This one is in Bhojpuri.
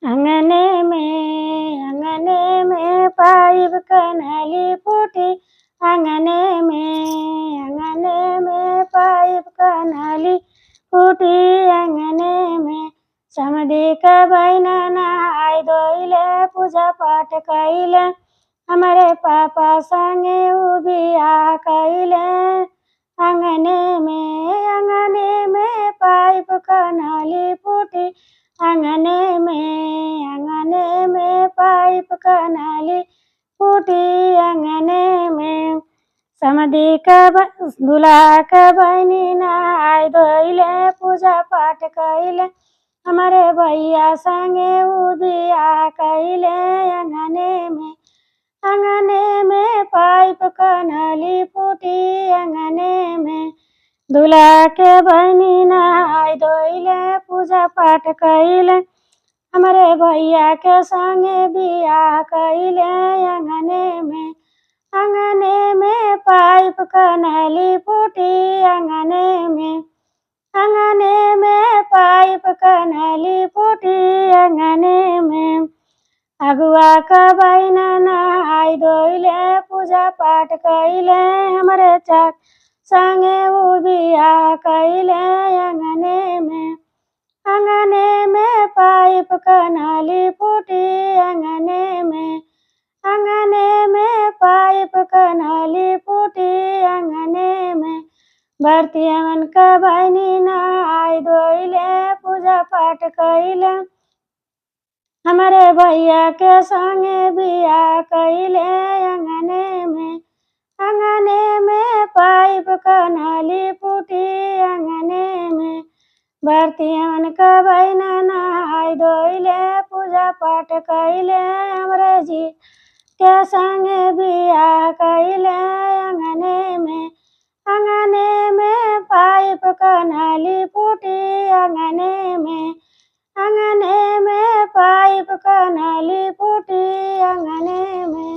अंगने में पाइप कनाली फूटी। अंगने में पाइप कनाली फूटी। अंगने में समधी का बहना नहाय धोइले पूजा पाठ कइले। हमारे पापा संगे बिया कइले। अंगने में पाइप कनाली फूटी। अंगने में पाइप कनाली फूटी। अंगने में समधी का दूल्हा का बहनी नहाय धोइले पूजा पाठ कइले। हमारे भैया संगे बिया कइले। अंगने में पाइप कनाली फूटी। अंगने में दूल्हा के बहनी नहाय धोइले पूजा पाठ कइले। हमारे भैया के संगे बिया कइले। अंगने में पाइप कनाली फूटी। अंगने में पाइप कनाली फूटी। अंगने में अगुआ का बहना नहाय धोइले पूजा पाठ कइले। हमारे चाचा संगे बिया कइले। अंगने में पाइप कनाली फूटी। अंगने में पाइप कनाली फूटी। अंगने में भरतियन का बहनी नहाय धोइले पूजा पाठ कइले। हमारे भैया के संगे बिया कइले। अंगने में पाइप कनाली फूटी। अंगने में भरतियन का बहना नहाय धोइले पूजा पाठ कइले। हमरे जी के संगे बिया कइले। अंगने में पाइप कनाली फूटी। अंगने में पाइप कनाली फूटी। अंगने में